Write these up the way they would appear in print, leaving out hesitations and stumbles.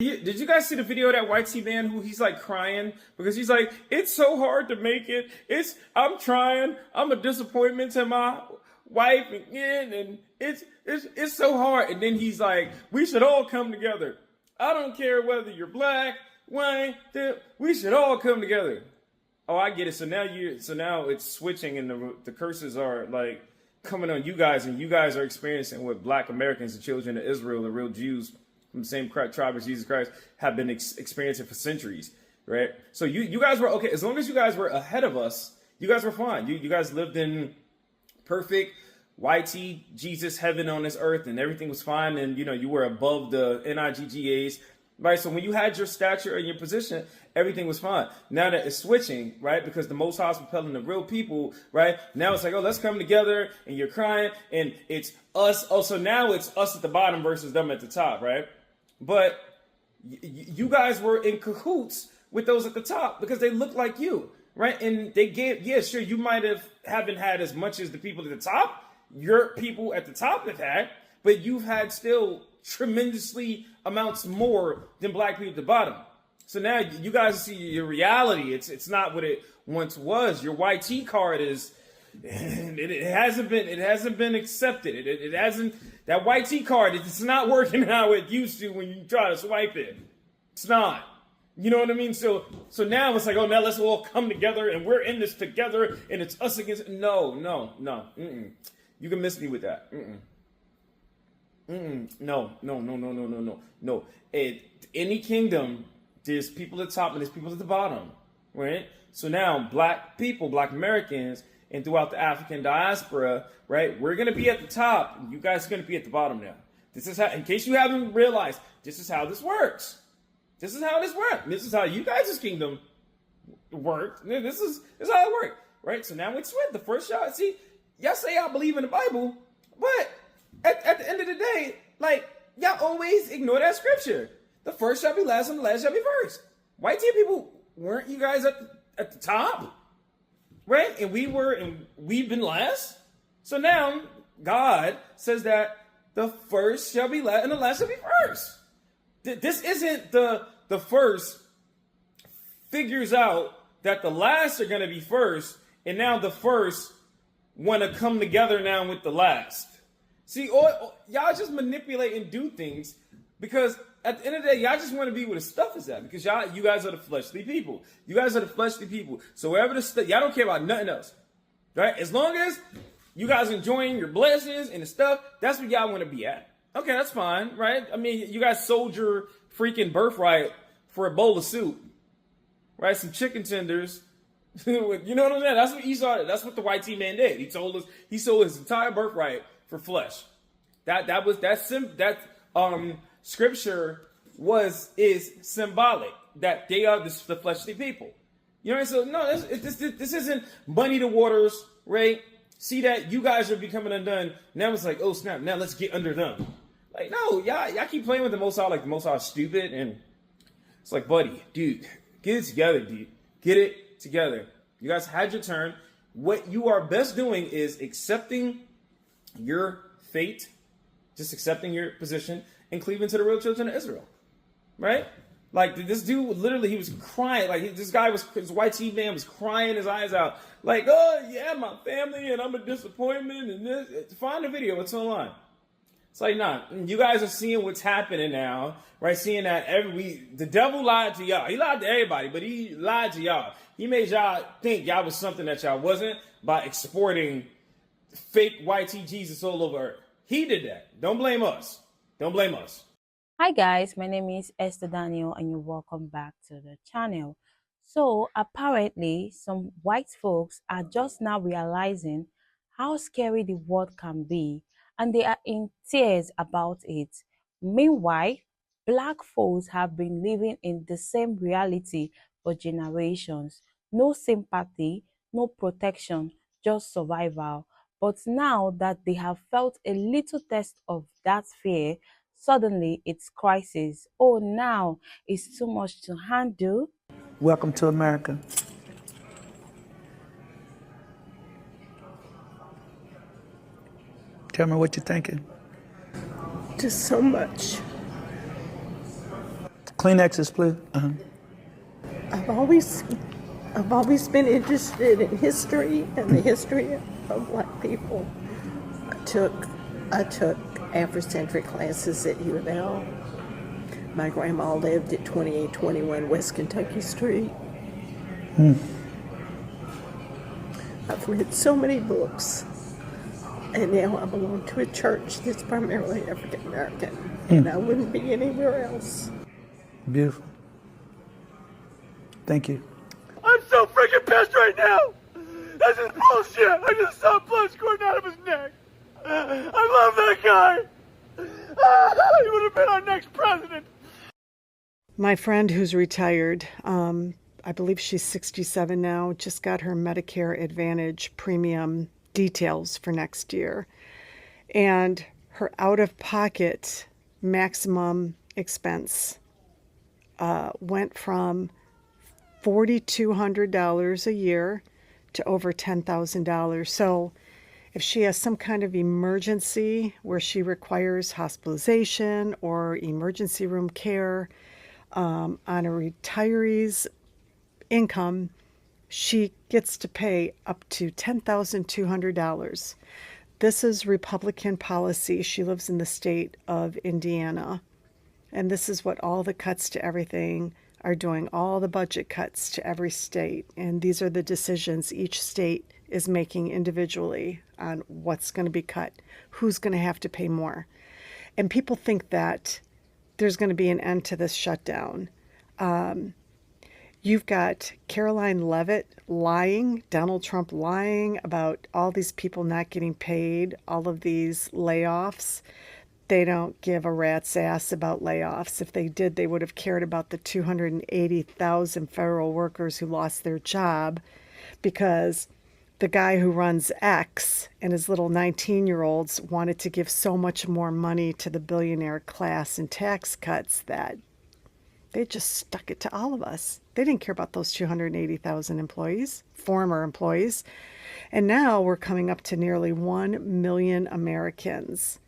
Did you guys see the video of that white T man who he's like crying because he's like, it's so hard to make it. I'm trying. I'm a disappointment to my wife and it's so hard. And then he's like, we should all come together. I don't care whether you're black, white, we should all come together. Oh, I get it. So now it's switching and the curses are like coming on you guys, and you guys are experiencing what black Americans, the children of Israel, the real Jews from the same tribe as Jesus Christ, have been experiencing for centuries, right? So you guys were okay. As long as you guys were ahead of us, you guys were fine. You guys lived in perfect YT Jesus heaven on this earth, and everything was fine, and you were above the NIGGAs, right? So when you had your stature and your position, everything was fine. Now that it's switching, right? Because the Most High is propelling the real people, right? Now it's like, oh, let's come together, and you're crying, and it's us. Oh, so now it's us at the bottom versus them at the top, right? But you guys were in cahoots with those at the top because they look like you, right? And they gave, yeah, sure, you might haven't had as much as the people at the top, your people at the top have had, but you've had still tremendously amounts more than black people at the bottom. So now you guys see your reality. It's not what it once was. Your YT card is, it hasn't been accepted. It hasn't, that YT card, it's not working how it used to when you try to swipe it. It's not. You know what I mean? So now it's like, oh, now let's all come together and we're in this together and it's us against. No. Mm-mm. You can miss me with that. No. Any kingdom, there's people at the top and there's people at the bottom, right? So now black people, black Americans, and throughout the African diaspora, right, we're going to be at the top. You guys are going to be at the bottom now. This is how, in case you haven't realized, this is how this works. This is how this works. This is how you guys' kingdom worked. This is how it worked, right? So now it's with the first y'all. See, y'all say y'all believe in the Bible, but at the end of the day, like, y'all always ignore that scripture. The first shall be last and the last shall be first. White tea people, weren't you guys at the top? Right? And we've been last. So now God says that the first shall be last and the last shall be first. This isn't the first figures out that the last are going to be first, and now the first want to come together now with the last. See, y'all just manipulate and do things because at the end of the day, y'all just want to be where the stuff is at because you guys are the fleshly people. You guys are the fleshly people. So wherever the stuff, y'all don't care about nothing else, right? As long as you guys enjoying your blessings and the stuff, that's what y'all want to be at. Okay, that's fine, right? I mean, you guys sold your freaking birthright for a bowl of soup, right? Some chicken tenders. You know what I'm saying? That's what Esau did. That's what the white tea man did. He sold his entire birthright for flesh. That scripture is symbolic that they are the fleshly people. You know what I mean? So no, this isn't money to waters, right? See that you guys are becoming undone. Now it's like, oh snap! Now let's get under them. Like no, y'all keep playing with the Most High like the Most High is stupid, and it's like, buddy, dude, get it together, dude. Get it together. You guys had your turn. What you are best doing is accepting your fate, just accepting your position, and cleaving to the real children of Israel, right? Like this dude, literally, he was crying. Like his white tea man was crying his eyes out. Like, oh yeah, my family, and I'm a disappointment. And this, find the video, it's online. It's like, nah, you guys are seeing what's happening now, right? Seeing that the devil lied to y'all. He lied to everybody, but he lied to y'all. He made y'all think y'all was something that y'all wasn't by exporting fake YT Jesus all over earth. He did that. Don't blame us. Don't blame us. Hi guys, my name is Esther Daniel and you're welcome back to the channel. So apparently some white folks are just now realizing how scary the world can be and they are in tears about it. Meanwhile, black folks have been living in the same reality for generations. No sympathy, no protection, just survival. But now that they have felt a little taste of that fear, suddenly it's crisis. Oh, now it's too much to handle. Welcome to America. Tell me what you're thinking. Just so much. Kleenexes, please. I've always been interested in history and the history of Black people. I took Afrocentric classes at U of L. My grandma lived at 2821 West Kentucky Street. I've read so many books, and now I belong to a church that's primarily African American, and I wouldn't be anywhere else. Beautiful. Thank you. I'm so freaking pissed right now. This is bullshit. I just saw blood squirting out of his neck. I love that guy. He would have been our next president. My friend who's retired, I believe she's 67 now, just got her Medicare Advantage premium details for next year. And her out-of-pocket maximum expense went from $4,200 a year to over $10,000. So if she has some kind of emergency where she requires hospitalization or emergency room care on a retiree's income, she gets to pay up to $10,200. This is Republican policy. She lives in the state of Indiana. And this is what all the cuts to everything are doing, all the budget cuts to every state. And these are the decisions each state is making individually on what's going to be cut, who's going to have to pay more. And people think that there's going to be an end to this shutdown. You've got Caroline Leavitt lying, Donald Trump lying about all these people not getting paid, all of these layoffs. They don't give a rat's ass about layoffs. If they did, they would have cared about the 280,000 federal workers who lost their job because the guy who runs X and his little 19-year-olds wanted to give so much more money to the billionaire class in tax cuts that they just stuck it to all of us. They didn't care about those 280,000 employees, former employees. And now we're coming up to nearly 1 million Americans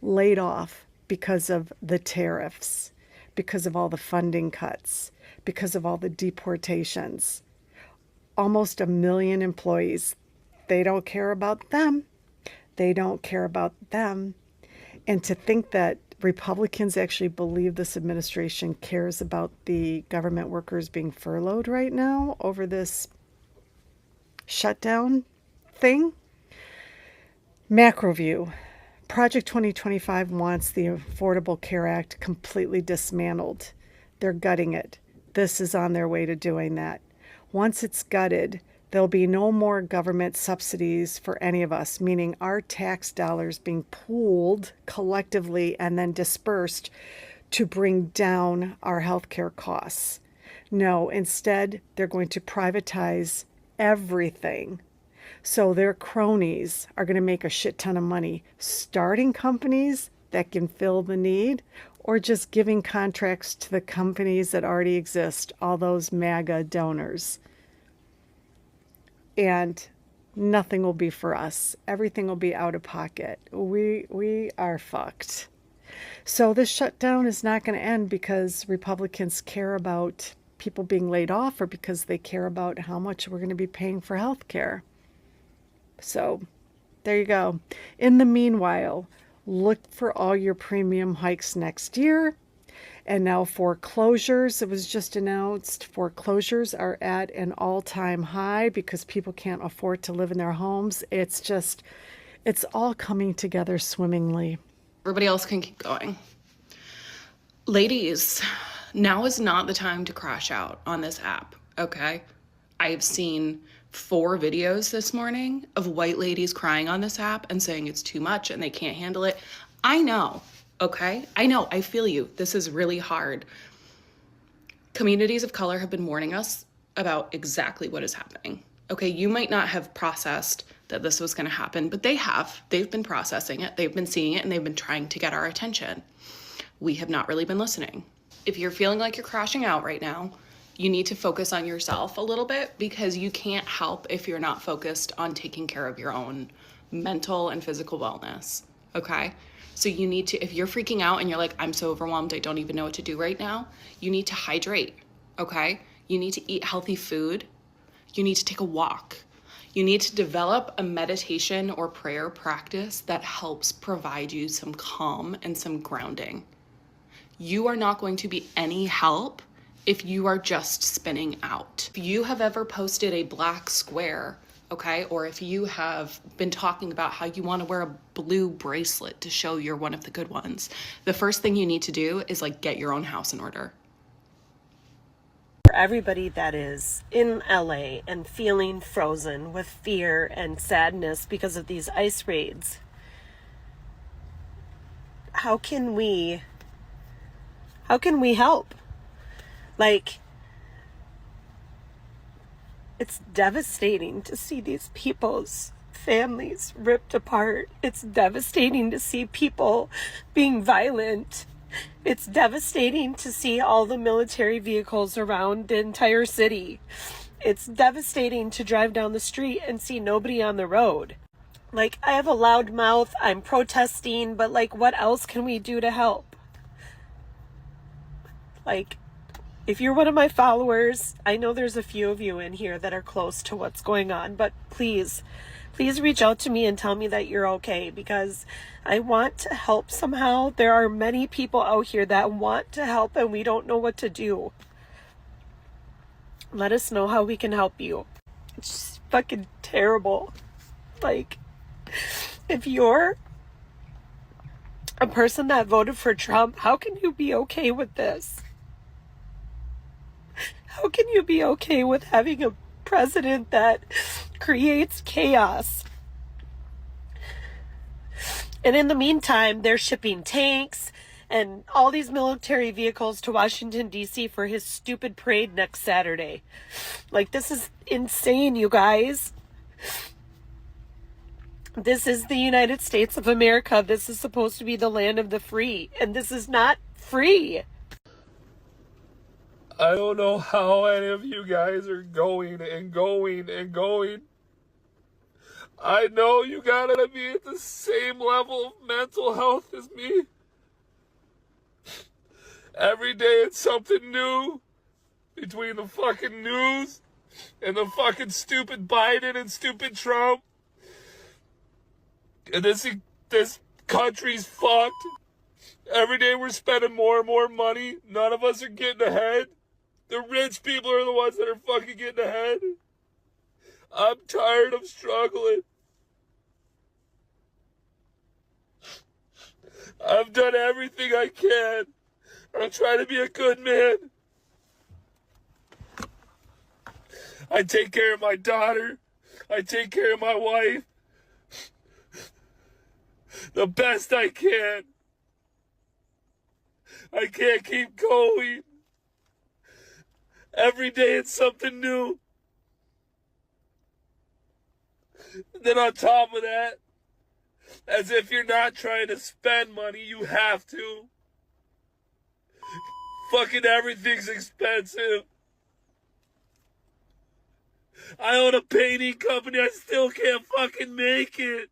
laid off because of the tariffs, because of all the funding cuts, because of all the deportations. Almost 1 million employees. They don't care about them. They don't care about them. And to think that Republicans actually believe this administration cares about the government workers being furloughed right now over this shutdown thing. Macro view. Project 2025 wants the Affordable Care Act completely dismantled. They're gutting it. This is on their way to doing that. Once it's gutted, there'll be no more government subsidies for any of us, meaning our tax dollars being pooled collectively and then dispersed to bring down our healthcare costs. No, instead, they're going to privatize everything. So their cronies are going to make a shit ton of money, starting companies that can fill the need or just giving contracts to the companies that already exist, all those MAGA donors. And nothing will be for us. Everything will be out of pocket. We are fucked. So this shutdown is not going to end because Republicans care about people being laid off or because they care about how much we're going to be paying for health care. So there you go. In the meanwhile, look for all your premium hikes next year. And now foreclosures, it was just announced, foreclosures are at an all-time high because people can't afford to live in their homes. It's all coming together swimmingly. Everybody else can keep going. Ladies, now is not the time to crash out on this app, okay? I've seen 4 videos this morning of white ladies crying on this app and saying it's too much and they can't handle it. I know. Okay, I know, I feel you. This is really hard. Communities of color have been warning us about exactly what is happening. Okay, you might not have processed that this was gonna happen, but they have. They've been processing it, they've been seeing it, and they've been trying to get our attention. We have not really been listening. If you're feeling like you're crashing out right now, you need to focus on yourself a little bit because you can't help if you're not focused on taking care of your own mental and physical wellness, okay? So you need to, if you're freaking out and you're like, I'm so overwhelmed, I don't even know what to do right now, you need to hydrate, okay? You need to eat healthy food. You need to take a walk. You need to develop a meditation or prayer practice that helps provide you some calm and some grounding. You are not going to be any help if you are just spinning out. If you have ever posted a black square, okay, or if you have been talking about how you want to wear a blue bracelet to show you're one of the good ones, the first thing you need to do is like get your own house in order. For everybody that is in LA and feeling frozen with fear and sadness because of these ICE raids, how can we help? Like, it's devastating to see these people's families ripped apart. It's devastating to see people being violent. It's devastating to see all the military vehicles around the entire city. It's devastating to drive down the street and see nobody on the road. Like, I have a loud mouth, I'm protesting, but like, what else can we do to help? Like, if you're one of my followers, I know there's a few of you in here that are close to what's going on, but please reach out to me and tell me that you're okay, because I want to help somehow. There are many people out here that want to help and we don't know what to do. Let us know how we can help you. It's just fucking terrible. Like, if you're a person that voted for Trump, how can you be okay with this? How can you be okay with having a president that creates chaos? And in the meantime, they're shipping tanks and all these military vehicles to Washington, D.C. for his stupid parade next Saturday. Like, this is insane, you guys. This is the United States of America. This is supposed to be the land of the free, and this is not free. I don't know how any of you guys are going and going and going. I know you gotta be at the same level of mental health as me. Every day it's something new between the fucking news and the fucking stupid Biden and stupid Trump. And this country's fucked. Every day we're spending more and more money. None of us are getting ahead. The rich people are the ones that are fucking getting ahead. I'm tired of struggling. I've done everything I can. I'm trying to be a good man. I take care of my daughter. I take care of my wife. The best I can. I can't keep going. Every day it's something new. Then on top of that, as if you're not trying to spend money, you have to. Fucking everything's expensive. I own a painting company, I still can't fucking make it.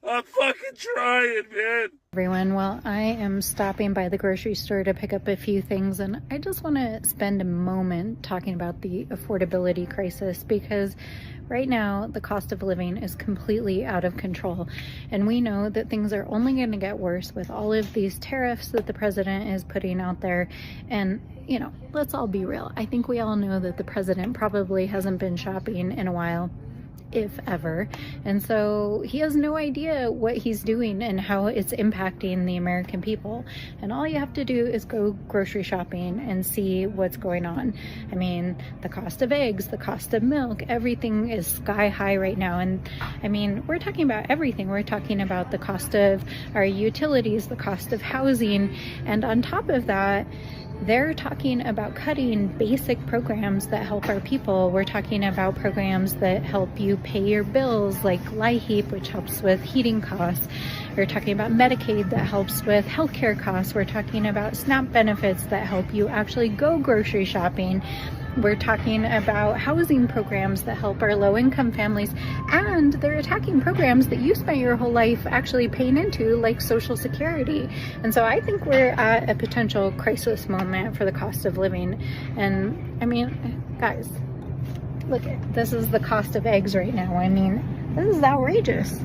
I'm fucking trying, man. Everyone, well, I am stopping by the grocery store to pick up a few things, and I just want to spend a moment talking about the affordability crisis, because right now the cost of living is completely out of control, and we know that things are only going to get worse with all of these tariffs that the president is putting out there. And you know, let's all be real, I think we all know that the president probably hasn't been shopping in a while, if ever, and so he has no idea what he's doing and how it's impacting the American people. And all you have to do is go grocery shopping and see what's going on. I mean, the cost of eggs, the cost of milk, everything is sky high right now. And I mean, we're talking about everything. We're talking about the cost of our utilities, the cost of housing, and on top of that, they're talking about cutting basic programs that help our people. We're talking about programs that help you pay your bills, like LIHEAP, which helps with heating costs. We're talking about Medicaid that helps with healthcare costs. We're talking about SNAP benefits that help you actually go grocery shopping. We're talking about housing programs that help our low-income families, and they're attacking programs that you spent your whole life actually paying into, like Social Security. And so I think we're at a potential crisis moment for the cost of living. And I mean, guys, look, this is the cost of eggs right now. I mean, this is outrageous.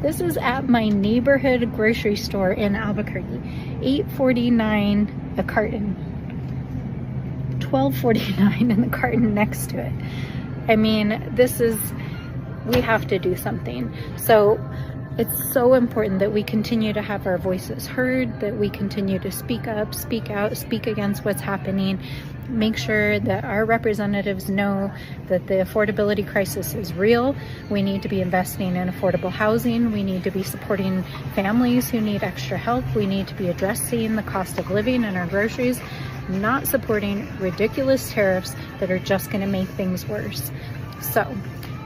This is at my neighborhood grocery store in Albuquerque. $8.49 a carton. $12.49 in the carton next to it. I mean, we have to do something. So it's so important that we continue to have our voices heard, that we continue to speak up, speak out, speak against what's happening. Make sure that our representatives know that the affordability crisis is real. We need to be investing in affordable housing. We need to be supporting families who need extra help. We need to be addressing the cost of living and our groceries, not supporting ridiculous tariffs that are just going to make things worse. So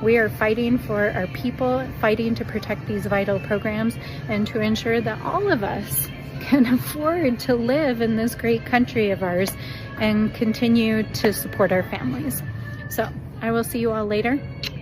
we are fighting for our people, fighting to protect these vital programs and to ensure that all of us can afford to live in this great country of ours and continue to support our families. So I will see you all later.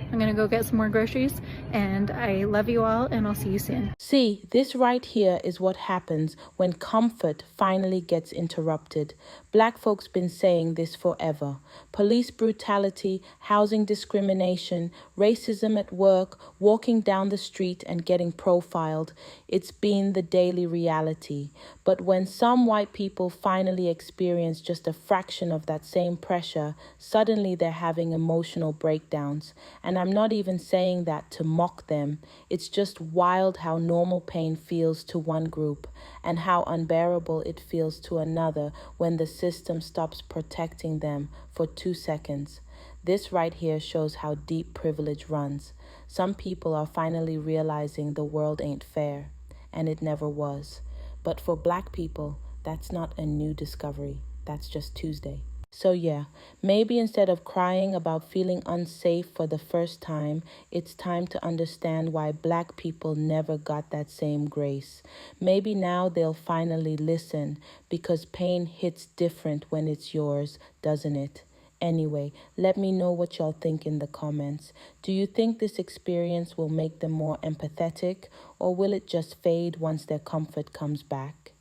I'm gonna go get some more groceries, and I love you all, and I'll see you soon. See, this right here is what happens when comfort finally gets interrupted. Black folks been saying this forever. Police brutality, housing discrimination, racism at work, walking down the street and getting profiled. It's been the daily reality. But when some white people finally experience just a fraction of that same pressure, suddenly they're having emotional breakdowns. And I'm not even saying that to mock them. It's just wild how normal pain feels to one group and how unbearable it feels to another when the system stops protecting them for 2 seconds. This right here shows how deep privilege runs. Some people are finally realizing the world ain't fair, and it never was. But for Black people, that's not a new discovery. That's just Tuesday. So yeah, maybe instead of crying about feeling unsafe for the first time, it's time to understand why Black people never got that same grace. Maybe now they'll finally listen, because pain hits different when it's yours, doesn't it? Anyway, let me know what y'all think in the comments. Do you think this experience will make them more empathetic, or will it just fade once their comfort comes back?